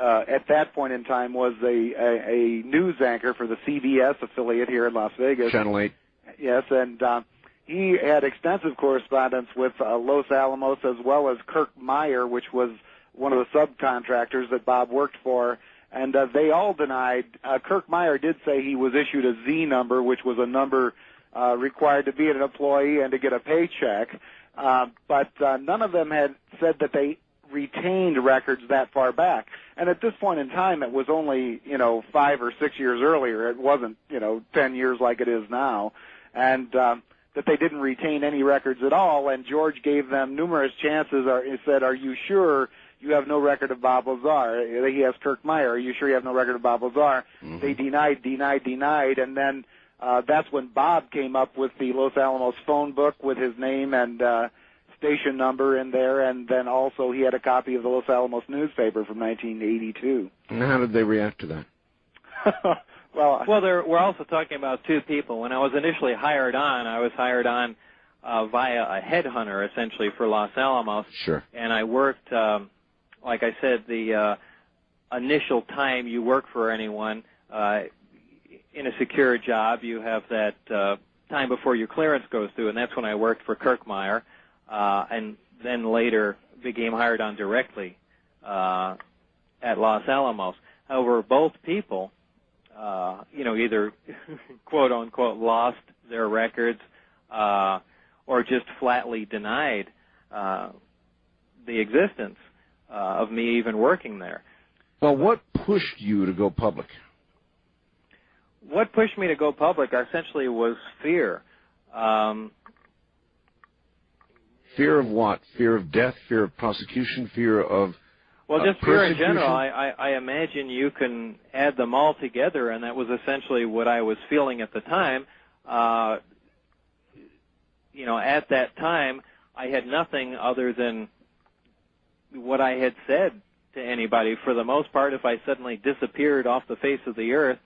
at that point in time, was a news anchor for the CBS affiliate here in Las Vegas. Channel 8. Yes, and he had extensive correspondence with Los Alamos, as well as Kirk Meyer, which was one of the subcontractors that Bob worked for, and they all denied. Kirk Meyer did say he was issued a Z number, which was a number required to be an employee and to get a paycheck, but none of them had said that they retained records that far back. And at this point in time, it was only, 5 or 6 years earlier. It wasn't, 10 years like it is now. And that they didn't retain any records at all. And George gave them numerous chances. He said, "Are you sure you have no record of Bob Lazar?" He asked Kirk Meyer, "Are you sure you have no record of Bob Lazar?" Mm-hmm. They denied. And then that's when Bob came up with the Los Alamos phone book with his name and station number in there, and then also he had a copy of the Los Alamos newspaper from 1982. And how did they react to that? Well, we're also talking about two people. When I was initially hired on, I was hired on via a headhunter, essentially, for Los Alamos. Sure. And I worked, like I said, the initial time you work for anyone, in a secure job, you have that time before your clearance goes through, and that's when I worked for Kirk Meyer, and then later became hired on directly at Los Alamos. However, both people, either quote-unquote lost their records or just flatly denied the existence of me even working there. Well, what pushed you to go public? What pushed me to go public essentially was fear. Fear of what? Fear of death, fear of prosecution, fear of Well, just fear in general. I imagine you can add them all together, and that was essentially what I was feeling at the time. At that time, I had nothing other than what I had said to anybody. For the most part, if I suddenly disappeared off the face of the earth,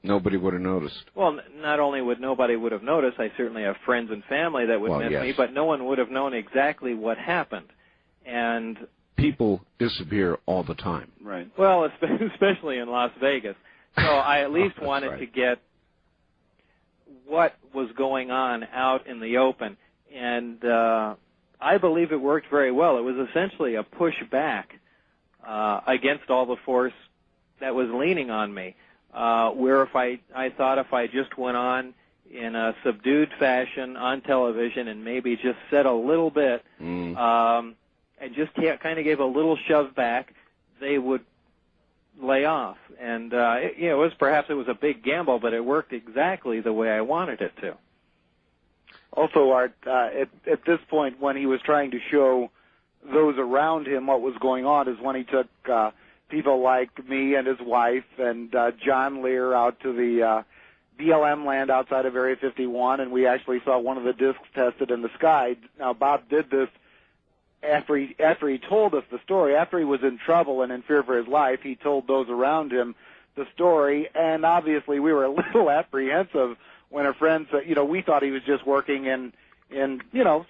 nobody would have noticed. Well, not only would nobody would have noticed, I certainly have friends and family that would miss me, but no one would have known exactly what happened. And people disappear all the time. Right. Well, especially in Las Vegas. So I at least wanted to get what was going on out in the open. And I believe it worked very well. It was essentially a pushback against all the force that was leaning on me. Where if I thought if I just went on in a subdued fashion on television and maybe just said a little bit, and just kind of gave a little shove back, they would lay off. And it was a big gamble, but it worked exactly the way I wanted it to. Also, Art, at this point, when he was trying to show those around him what was going on, is when he took people like me and his wife and John Lear out to the BLM land outside of Area 51, and we actually saw one of the discs tested in the sky. Now, Bob did this after he told us the story. After he was in trouble and in fear for his life, he told those around him the story, and obviously we were a little apprehensive when a friend said, we thought he was just working in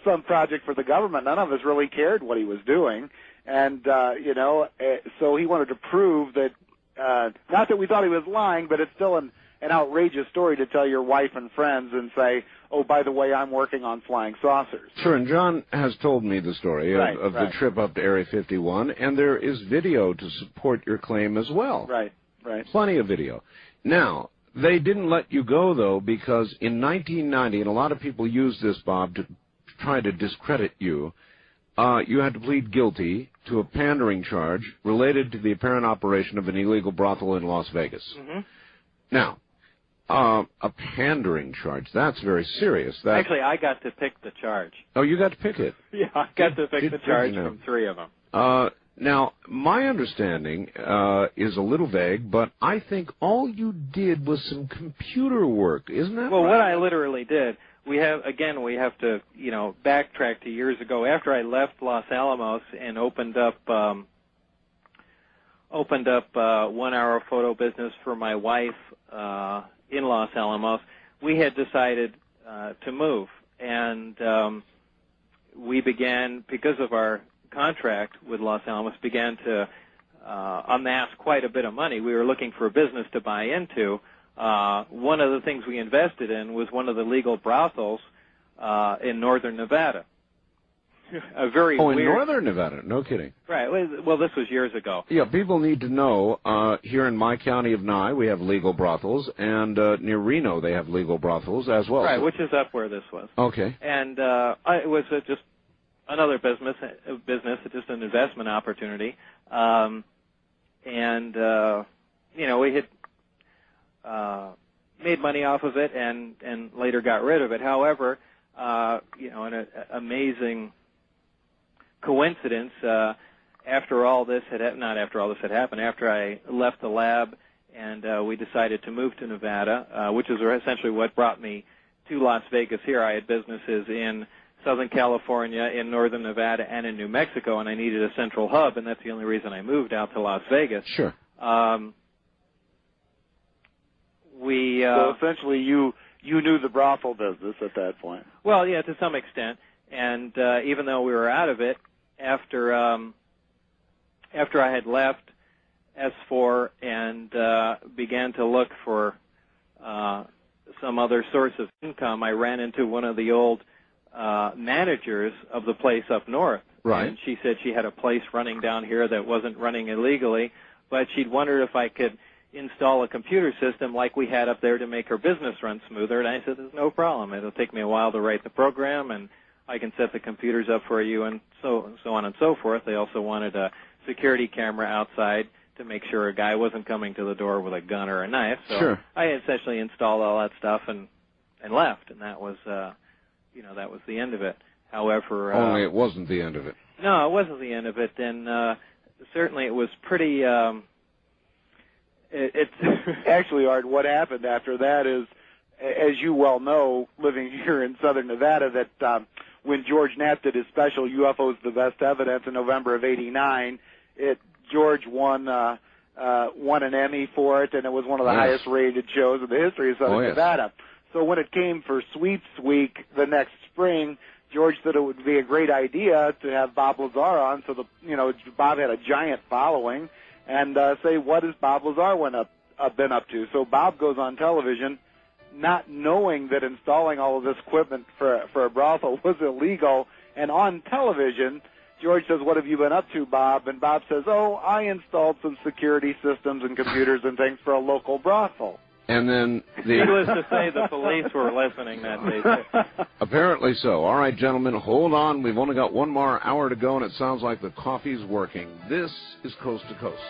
some project for the government. None of us really cared what he was doing. And, so he wanted to prove that, not that we thought he was lying, but it's still an outrageous story to tell your wife and friends and say, oh, by the way, I'm working on flying saucers. Sure, and John has told me the story of the trip up to Area 51, and there is video to support your claim as well. Right. Plenty of video. Now, they didn't let you go, though, because in 1990, and a lot of people use this, Bob, to try to discredit you, you had to plead guilty to a pandering charge related to the apparent operation of an illegal brothel in Las Vegas. Mm-hmm. Now, a pandering charge, that's very serious. Actually, I got to pick the charge. Oh, you got to pick it? Yeah, I got to pick the charge from three of them. Now, my understanding is a little vague, but I think all you did was some computer work, isn't that right? Well, what I literally did, we have to, backtrack to years ago. After I left Los Alamos and opened up 1-hour photo business for my wife in Los Alamos, we had decided to move. And we began, because of our contract with Los Alamos, began to amass quite a bit of money. We were looking for a business to buy into. One of the things we invested in was one of the legal brothels in northern Nevada. A very weird... in northern Nevada? No kidding. Right. Well, this was years ago. Yeah, people need to know, here in my county of Nye, we have legal brothels, and near Reno they have legal brothels as well. Right, which is up where this was. Okay. And it was just another business, just an investment opportunity. We had made money off of it and later got rid of it. However, an amazing coincidence, after I left the lab and we decided to move to Nevada, which is essentially what brought me to Las Vegas here. I had businesses in Southern California, in Northern Nevada, and in New Mexico, and I needed a central hub, and that's the only reason I moved out to Las Vegas. Sure. So essentially you knew the brothel business at that point. Well, yeah, to some extent. And even though we were out of it, after I had left S4 and began to look for some other source of income, I ran into one of the old managers of the place up north. Right. And she said she had a place running down here that wasn't running illegally, but she'd wondered if I could install a computer system like we had up there to make her business run smoother. And I said, there's no problem. It'll take me a while to write the program, and I can set the computers up for you, and so on and so forth. They also wanted a security camera outside to make sure a guy wasn't coming to the door with a gun or a knife. So sure. I essentially installed all that stuff and left, and that was that was the end of it. However, only it wasn't the end of it. No, it wasn't the end of it, and certainly it was pretty. It's actually, Art, what happened after that is, as you well know, living here in Southern Nevada, that when George Knapp did his special UFOs the Best Evidence in November of '89, George won an Emmy for it, and it was one of the highest rated shows in the history of Southern Nevada. So when it came for Sweeps Week the next spring, George said it would be a great idea to have Bob Lazar on. So Bob had a giant following, and say, what has Bob Lazar been up to? So Bob goes on television, not knowing that installing all of this equipment for a brothel was illegal, and on television, George says, what have you been up to, Bob? And Bob says, I installed some security systems and computers and things for a local brothel. And then needless to say, the police were listening that day. Apparently so. All right, gentlemen, hold on. We've only got one more hour to go, and it sounds like the coffee's working. This is Coast to Coast.